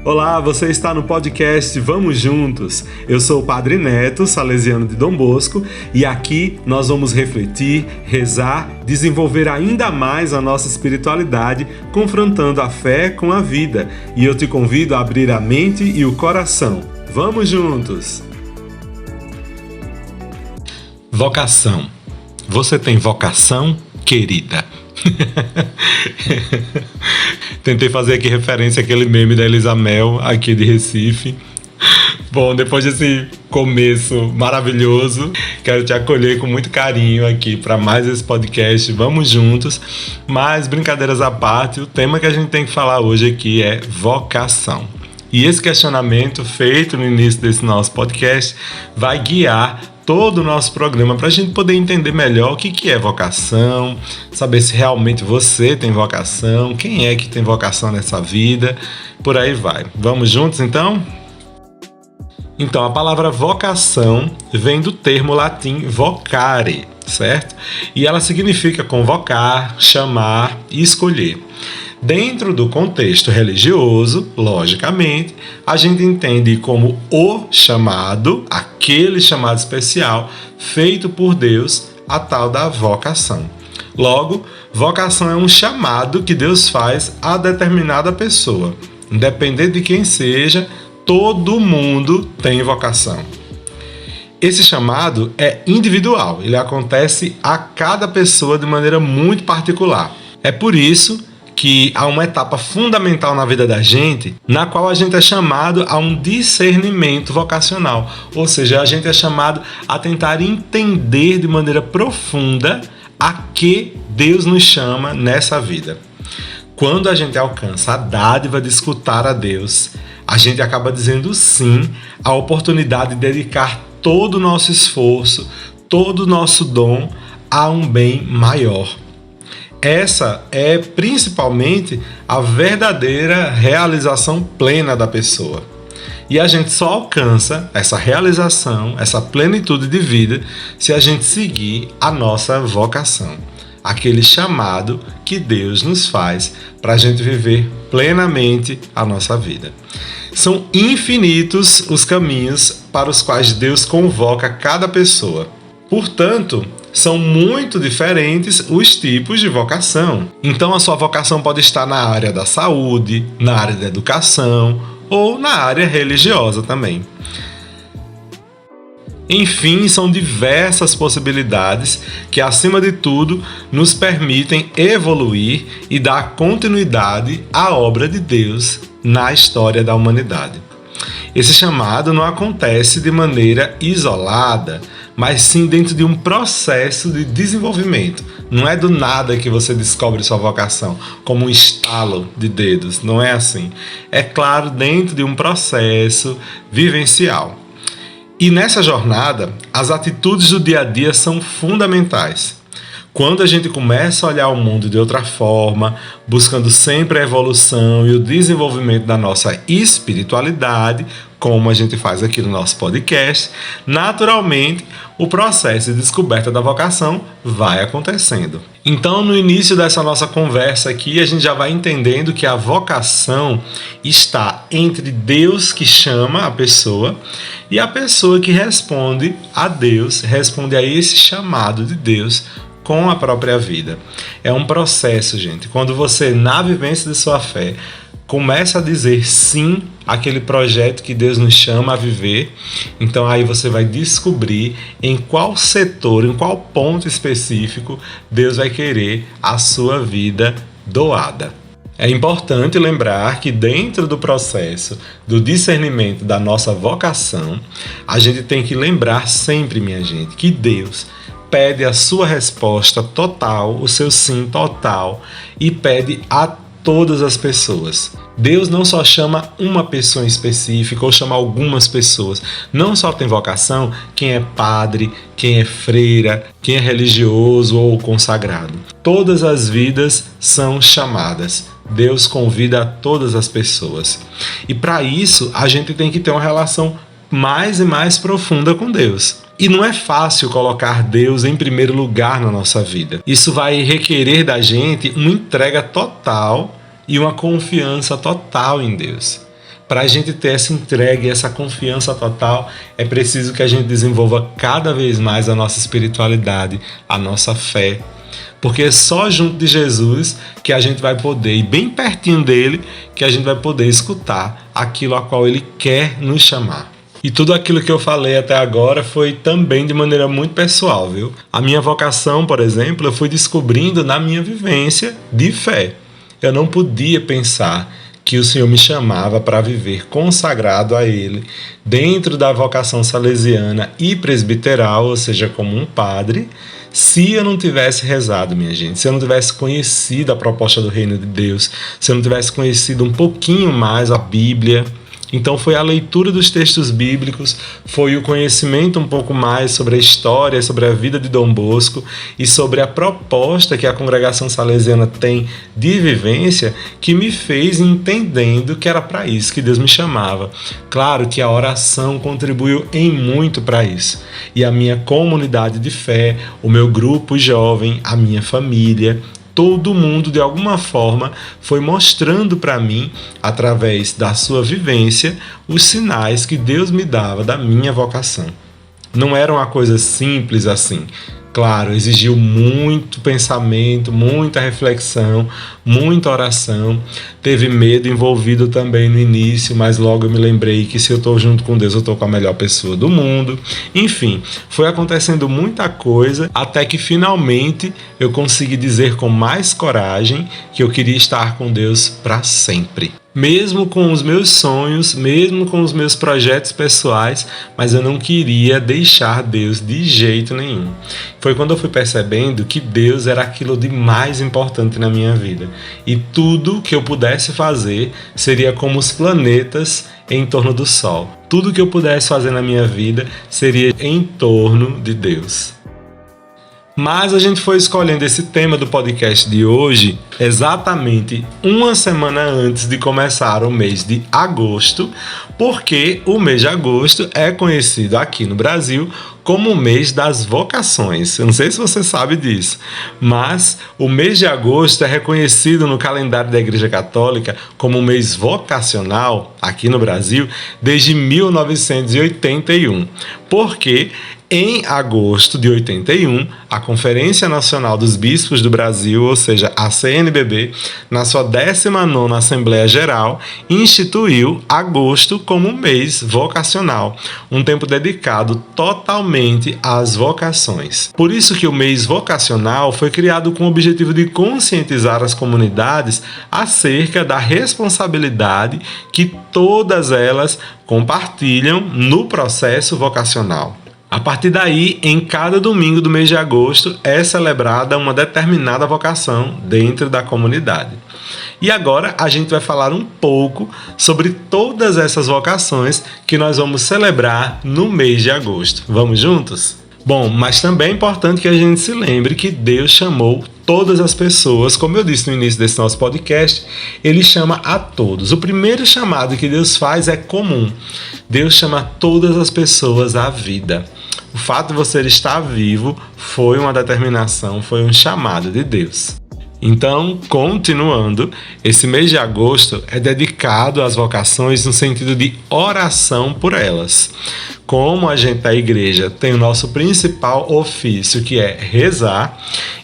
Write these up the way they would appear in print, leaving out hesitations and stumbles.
Olá, você está no podcast Vamos Juntos. Eu sou o Padre Neto, salesiano de Dom Bosco, e aqui nós vamos refletir, rezar, desenvolver ainda mais a nossa espiritualidade, confrontando a fé com a vida. E eu te convido a abrir a mente e o coração. Vamos juntos! Vocação. Você tem vocação, querida? Tentei fazer aqui referência àquele meme da Elisa Mel, aqui de Recife. Bom, depois desse começo maravilhoso, quero te acolher com muito carinho aqui para mais esse podcast. Vamos juntos. Mas, brincadeiras à parte, o tema que a gente tem que falar hoje aqui é vocação. E esse questionamento feito no início desse nosso podcast vai guiar todo o nosso programa para a gente poder entender melhor o que é vocação, saber se realmente você tem vocação, quem é que tem vocação nessa vida, por aí vai. Vamos juntos então? Então, a palavra vocação vem do termo latim vocare, certo? E ela significa convocar, chamar e escolher. Dentro do contexto religioso, logicamente, a gente entende como o chamado, aquele chamado especial, feito por Deus, a tal da vocação. Logo, vocação é um chamado que Deus faz a determinada pessoa. Independente de quem seja, todo mundo tem vocação. Esse chamado é individual, ele acontece a cada pessoa de maneira muito particular. É por isso que há uma etapa fundamental na vida da gente, na qual a gente é chamado a um discernimento vocacional. Ou seja, a gente é chamado a tentar entender de maneira profunda a que Deus nos chama nessa vida. Quando a gente alcança a dádiva de escutar a Deus, a gente acaba dizendo sim à oportunidade de dedicar todo o nosso esforço, todo o nosso dom a um bem maior. Essa é principalmente a verdadeira realização plena da pessoa. E a gente só alcança essa realização, essa plenitude de vida, se a gente seguir a nossa vocação. Aquele chamado que Deus nos faz para a gente viver plenamente a nossa vida. São infinitos os caminhos para os quais Deus convoca cada pessoa. Portanto, são muito diferentes os tipos de vocação. Então, a sua vocação pode estar na área da saúde, na área da educação ou na área religiosa também. Enfim, são diversas possibilidades que, acima de tudo, nos permitem evoluir e dar continuidade à obra de Deus na história da humanidade. Esse chamado não acontece de maneira isolada, mas sim dentro de um processo de desenvolvimento. Não é do nada que você descobre sua vocação, como um estalo de dedos, não é assim. É claro, dentro de um processo vivencial. E nessa jornada, as atitudes do dia a dia são fundamentais. Quando a gente começa a olhar o mundo de outra forma, buscando sempre a evolução e o desenvolvimento da nossa espiritualidade, como a gente faz aqui no nosso podcast, naturalmente o processo de descoberta da vocação vai acontecendo. Então, no início dessa nossa conversa aqui, a gente já vai entendendo que a vocação está entre Deus que chama a pessoa e a pessoa que responde a Deus, responde a esse chamado de Deus com a própria vida. É um processo, gente. Quando você, na vivência de sua fé, começa a dizer sim àquele projeto que Deus nos chama a viver, então aí você vai descobrir em qual setor, em qual ponto específico Deus vai querer a sua vida doada. É importante lembrar que dentro do processo do discernimento da nossa vocação, a gente tem que lembrar sempre, minha gente, que Deus pede a sua resposta total, o seu sim total, e pede a todas as pessoas. Deus não só chama uma pessoa em específico ou chama algumas pessoas. Não só tem vocação quem é padre, quem é freira, quem é religioso ou consagrado. Todas as vidas são chamadas. Deus convida a todas as pessoas. E para isso, a gente tem que ter uma relação mais e mais profunda com Deus. E não é fácil colocar Deus em primeiro lugar na nossa vida. Isso vai requerer da gente uma entrega total e uma confiança total em Deus. Para a gente ter essa entrega e essa confiança total, é preciso que a gente desenvolva cada vez mais a nossa espiritualidade, a nossa fé. Porque é só junto de Jesus que a gente vai poder, e bem pertinho dele, que a gente vai poder escutar aquilo a qual ele quer nos chamar. E tudo aquilo que eu falei até agora foi também de maneira muito pessoal, viu? A minha vocação, por exemplo, eu fui descobrindo na minha vivência de fé. Eu não podia pensar que o Senhor me chamava para viver consagrado a Ele, dentro da vocação salesiana e presbiteral, ou seja, como um padre, se eu não tivesse rezado, minha gente, se eu não tivesse conhecido a proposta do Reino de Deus, se eu não tivesse conhecido um pouquinho mais a Bíblia. Então foi a leitura dos textos bíblicos, foi o conhecimento um pouco mais sobre a história, sobre a vida de Dom Bosco e sobre a proposta que a congregação salesiana tem de vivência que me fez entendendo que era para isso que Deus me chamava. Claro que a oração contribuiu em muito para isso. E a minha comunidade de fé, o meu grupo jovem, a minha família, todo mundo, de alguma forma, foi mostrando para mim, através da sua vivência, os sinais que Deus me dava da minha vocação. Não era uma coisa simples assim. Claro, exigiu muito pensamento, muita reflexão, muita oração. Teve medo envolvido também no início, mas logo eu me lembrei que se eu estou junto com Deus, eu estou com a melhor pessoa do mundo. Enfim, foi acontecendo muita coisa até que finalmente eu consegui dizer com mais coragem que eu queria estar com Deus para sempre. Mesmo com os meus sonhos, mesmo com os meus projetos pessoais, mas eu não queria deixar Deus de jeito nenhum. Foi quando eu fui percebendo que Deus era aquilo de mais importante na minha vida. E tudo que eu pudesse fazer seria como os planetas em torno do Sol. Tudo que eu pudesse fazer na minha vida seria em torno de Deus. Mas a gente foi escolhendo esse tema do podcast de hoje exatamente uma semana antes de começar o mês de agosto, porque o mês de agosto é conhecido aqui no Brasil como o mês das vocações. Eu não sei se você sabe disso, mas o mês de agosto é reconhecido no calendário da Igreja Católica como um mês vocacional aqui no Brasil desde 1981, porque em agosto de 81, a Conferência Nacional dos Bispos do Brasil, ou seja, a CNBB, na sua 19ª Assembleia Geral, instituiu agosto como um mês vocacional, um tempo dedicado totalmente às vocações. Por isso que o mês vocacional foi criado com o objetivo de conscientizar as comunidades acerca da responsabilidade que todas elas compartilham no processo vocacional. A partir daí, em cada domingo do mês de agosto, é celebrada uma determinada vocação dentro da comunidade. E agora a gente vai falar um pouco sobre todas essas vocações que nós vamos celebrar no mês de agosto. Vamos juntos? Bom, mas também é importante que a gente se lembre que Deus chamou todas as pessoas, como eu disse no início desse nosso podcast, Ele chama a todos. O primeiro chamado que Deus faz é comum. Deus chama todas as pessoas à vida. O fato de você estar vivo foi uma determinação, foi um chamado de Deus. Então, continuando, esse mês de agosto é dedicado às vocações no sentido de oração por elas. Como a gente da igreja tem o nosso principal ofício, que é rezar,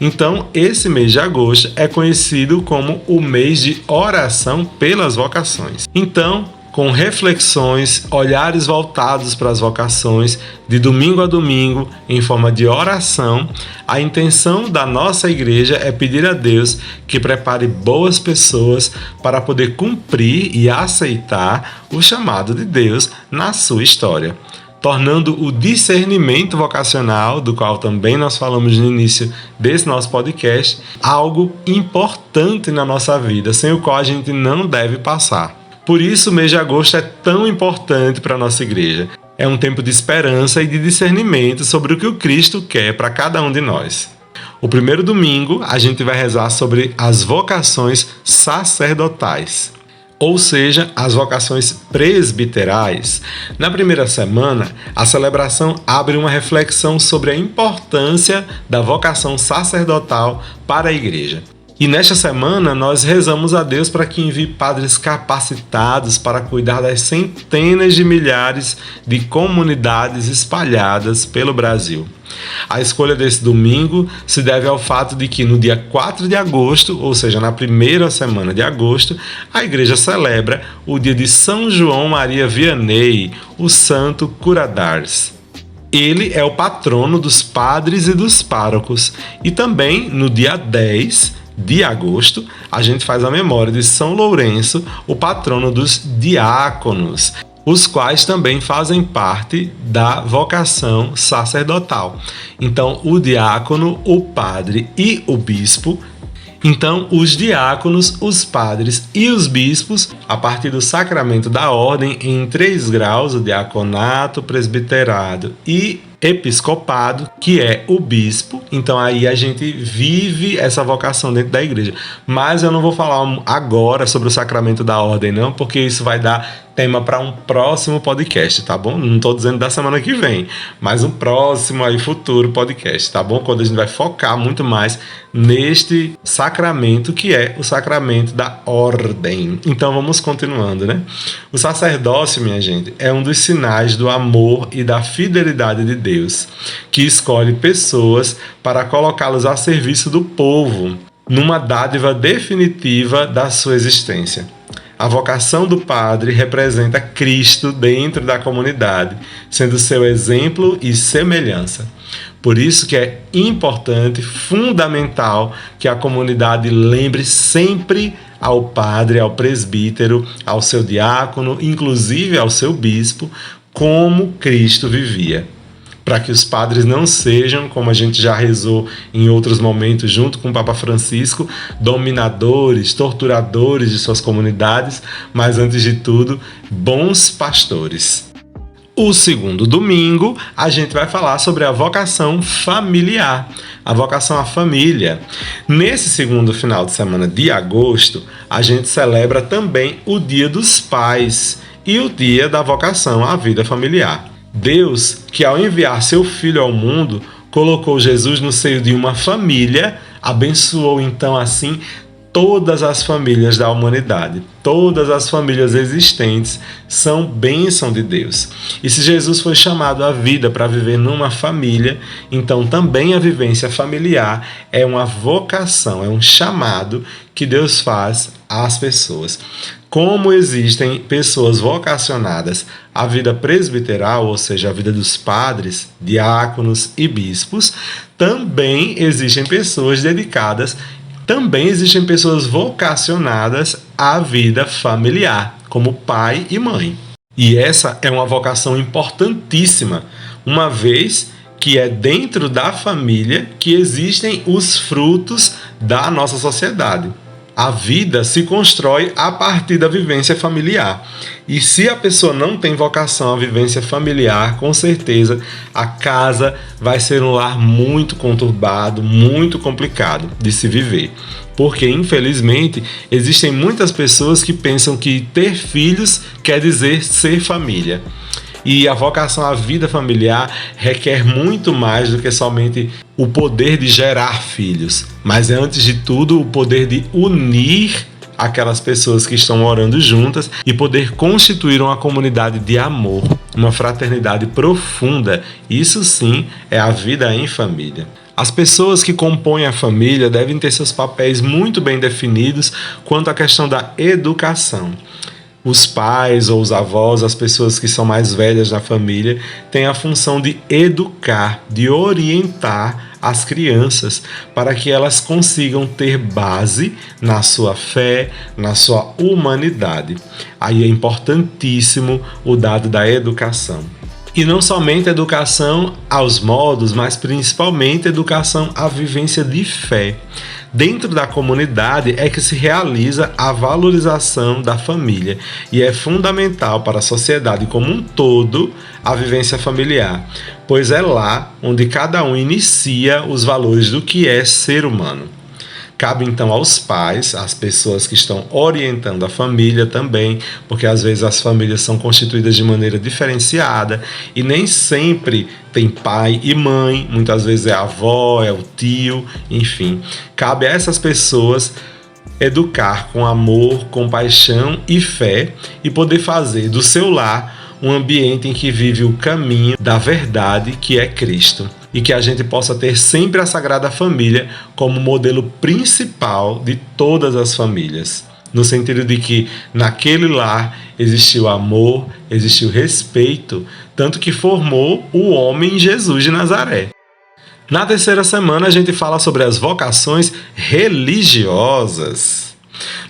então esse mês de agosto é conhecido como o mês de oração pelas vocações. Então, com reflexões, olhares voltados para as vocações, de domingo a domingo, em forma de oração, a intenção da nossa igreja é pedir a Deus que prepare boas pessoas para poder cumprir e aceitar o chamado de Deus na sua história, tornando o discernimento vocacional, do qual também nós falamos no início desse nosso podcast, algo importante na nossa vida, sem o qual a gente não deve passar. Por isso, o mês de agosto é tão importante para a nossa igreja. É um tempo de esperança e de discernimento sobre o que o Cristo quer para cada um de nós. O primeiro domingo, a gente vai rezar sobre as vocações sacerdotais, ou seja, as vocações presbiterais. Na primeira semana, a celebração abre uma reflexão sobre a importância da vocação sacerdotal para a igreja. E nesta semana nós rezamos a Deus para que envie padres capacitados para cuidar das centenas de milhares de comunidades espalhadas pelo Brasil. A escolha desse domingo se deve ao fato de que no dia 4 de agosto, ou seja, na primeira semana de agosto, a igreja celebra o dia de São João Maria Vianney, o santo Curadars. Ele é o patrono dos padres e dos párocos. E também no dia 10 de agosto, a gente faz a memória de São Lourenço, o patrono dos diáconos, os quais também fazem parte da vocação sacerdotal. Então, o diácono, o padre e o bispo. Então, os diáconos, os padres e os bispos, a partir do sacramento da ordem, em 3 graus, o diaconato, presbiterado e episcopado, que é o bispo. Então aí a gente vive essa vocação dentro da igreja. Mas eu não vou falar agora sobre o sacramento da ordem não, porque isso vai dar tema para um próximo podcast, tá bom? Não estou dizendo da semana que vem, mas um próximo aí futuro podcast, tá bom? Quando a gente vai focar muito mais neste sacramento que é o sacramento da ordem. Então vamos continuando, né? O sacerdócio, minha gente, é um dos sinais do amor e da fidelidade de Deus, que escolhe pessoas para colocá-los a serviço do povo, numa dádiva definitiva da sua existência. A vocação do padre representa Cristo dentro da comunidade, sendo seu exemplo e semelhança. Por isso que é importante, fundamental, que a comunidade lembre sempre ao padre, ao presbítero, ao seu diácono, inclusive ao seu bispo, como Cristo vivia. Para que os padres não sejam, como a gente já rezou em outros momentos junto com o Papa Francisco, dominadores, torturadores de suas comunidades, mas antes de tudo, bons pastores. O segundo domingo, a gente vai falar sobre a vocação familiar, a vocação à família. Nesse segundo final de semana de agosto, a gente celebra também o Dia dos Pais e o Dia da Vocação à Vida Familiar. Deus, que ao enviar seu Filho ao mundo, colocou Jesus no seio de uma família, abençoou então assim todas as famílias da humanidade. Todas as famílias existentes são bênção de Deus. E se Jesus foi chamado à vida para viver numa família, então também a vivência familiar é uma vocação, é um chamado que Deus faz às pessoas. Como existem pessoas vocacionadas à vida presbiteral, ou seja, à vida dos padres, diáconos e bispos, também existem pessoas dedicadas, também existem pessoas vocacionadas à vida familiar, como pai e mãe. E essa é uma vocação importantíssima, uma vez que é dentro da família que existem os frutos da nossa sociedade. A vida se constrói a partir da vivência familiar. E se a pessoa não tem vocação à vivência familiar, com certeza a casa vai ser um lar muito conturbado, muito complicado de se viver. Porque, infelizmente, existem muitas pessoas que pensam que ter filhos quer dizer ser família. E a vocação à vida familiar requer muito mais do que somente o poder de gerar filhos, mas é, antes de tudo, o poder de unir aquelas pessoas que estão orando juntas e poder constituir uma comunidade de amor, uma fraternidade profunda. Isso sim é a vida em família. As pessoas que compõem a família devem ter seus papéis muito bem definidos quanto à questão da educação. Os pais ou os avós, as pessoas que são mais velhas na família, têm a função de educar, de orientar as crianças para que elas consigam ter base na sua fé, na sua humanidade. Aí é importantíssimo o dado da educação. E não somente educação aos modos, mas principalmente educação à vivência de fé. Dentro da comunidade é que se realiza a valorização da família e é fundamental para a sociedade como um todo a vivência familiar, pois é lá onde cada um inicia os valores do que é ser humano. Cabe então aos pais, às pessoas que estão orientando a família também, porque às vezes as famílias são constituídas de maneira diferenciada e nem sempre tem pai e mãe, muitas vezes é a avó, é o tio, enfim. Cabe a essas pessoas educar com amor, compaixão e fé e poder fazer do seu lar um ambiente em que vive o caminho da verdade, que é Cristo. E que a gente possa ter sempre a Sagrada Família como modelo principal de todas as famílias. No sentido de que naquele lar existiu amor, existiu respeito, tanto que formou o homem Jesus de Nazaré. Na terceira semana a gente fala sobre as vocações religiosas.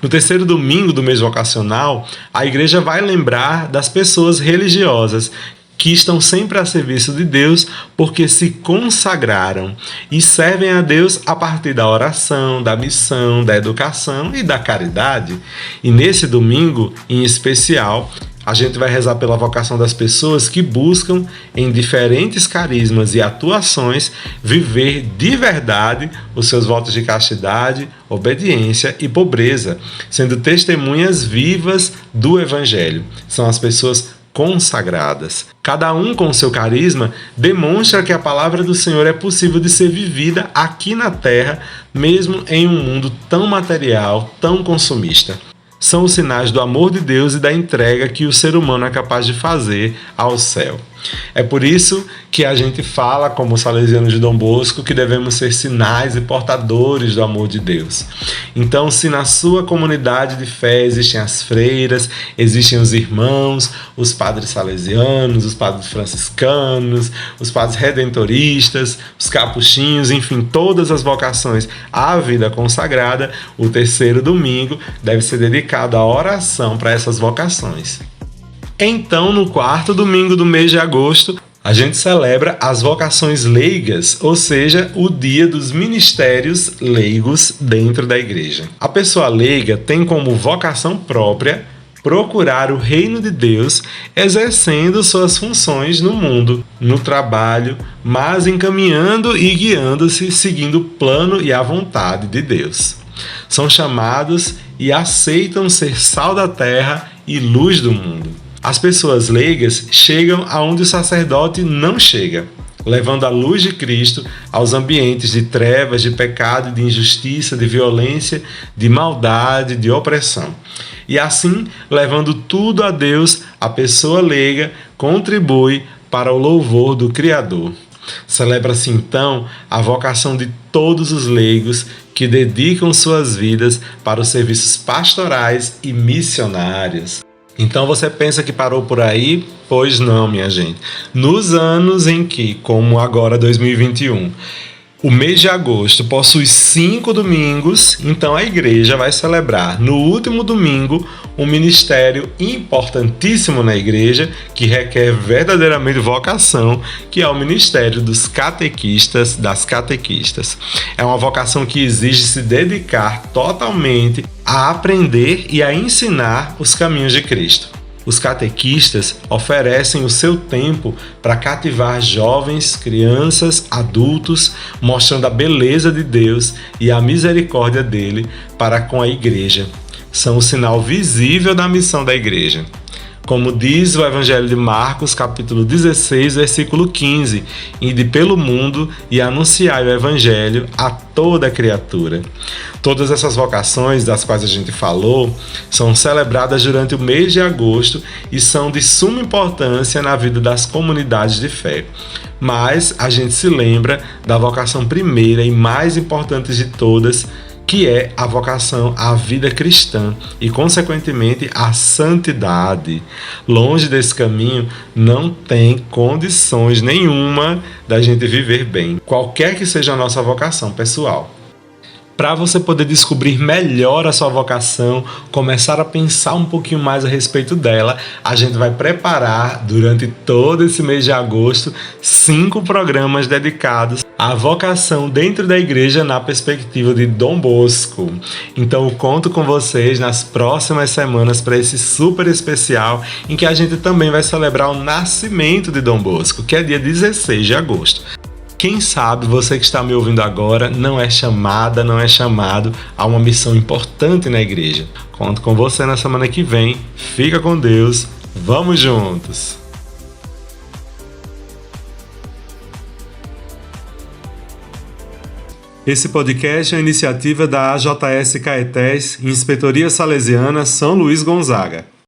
No terceiro domingo do mês vocacional, a igreja vai lembrar das pessoas religiosas que estão sempre a serviço de Deus porque se consagraram e servem a Deus a partir da oração, da missão, da educação e da caridade. E nesse domingo, em especial, a gente vai rezar pela vocação das pessoas que buscam, em diferentes carismas e atuações, viver de verdade os seus votos de castidade, obediência e pobreza, sendo testemunhas vivas do Evangelho. São as pessoas consagradas. Cada um com seu carisma demonstra que a palavra do Senhor é possível de ser vivida aqui na Terra, mesmo em um mundo tão material, tão consumista. São os sinais do amor de Deus e da entrega que o ser humano é capaz de fazer ao céu. É por isso que a gente fala, como salesianos de Dom Bosco, que devemos ser sinais e portadores do amor de Deus. Então, se na sua comunidade de fé existem as freiras, existem os irmãos, os padres salesianos, os padres franciscanos, os padres redentoristas, os capuchinhos, enfim, todas as vocações à vida consagrada, o terceiro domingo deve ser dedicado à oração para essas vocações. Então, no quarto domingo do mês de agosto, a gente celebra as vocações leigas, ou seja, o dia dos ministérios leigos dentro da igreja. A pessoa leiga tem como vocação própria procurar o reino de Deus, exercendo suas funções no mundo, no trabalho, mas encaminhando e guiando-se seguindo o plano e a vontade de Deus. São chamados e aceitam ser sal da terra e luz do mundo. As pessoas leigas chegam aonde o sacerdote não chega, levando a luz de Cristo aos ambientes de trevas, de pecado, de injustiça, de violência, de maldade, de opressão. E assim, levando tudo a Deus, a pessoa leiga contribui para o louvor do Criador. Celebra-se então a vocação de todos os leigos que dedicam suas vidas para os serviços pastorais e missionários. Então você pensa que parou por aí? Pois não, minha gente. Nos anos em que, como agora 2021, o mês de agosto possui 5 domingos, então a igreja vai celebrar no último domingo um ministério importantíssimo na igreja que requer verdadeiramente vocação, que é o ministério dos catequistas, das catequistas. É uma vocação que exige se dedicar totalmente a aprender e a ensinar os caminhos de Cristo. Os catequistas oferecem o seu tempo para cativar jovens, crianças, adultos, mostrando a beleza de Deus e a misericórdia dele para com a igreja. São o sinal visível da missão da igreja. Como diz o Evangelho de Marcos, capítulo 16, versículo 15, ide pelo mundo e anunciai o Evangelho a toda criatura. Todas essas vocações das quais a gente falou são celebradas durante o mês de agosto e são de suma importância na vida das comunidades de fé. Mas a gente se lembra da vocação primeira e mais importante de todas, que é a vocação à vida cristã e, consequentemente, à santidade. Longe desse caminho, não tem condições nenhuma da gente viver bem, qualquer que seja a nossa vocação pessoal. Para você poder descobrir melhor a sua vocação, começar a pensar um pouquinho mais a respeito dela, a gente vai preparar durante todo esse mês de agosto 5 programas dedicados à vocação dentro da igreja na perspectiva de Dom Bosco. Então eu conto com vocês nas próximas semanas para esse super especial em que a gente também vai celebrar o nascimento de Dom Bosco, que é dia 16 de agosto. Quem sabe você que está me ouvindo agora não é chamada, não é chamado a uma missão importante na igreja. Conto com você na semana que vem. Fica com Deus. Vamos juntos! Esse podcast é uma iniciativa da AJS Caetés, Inspetoria Salesiana São Luís Gonzaga.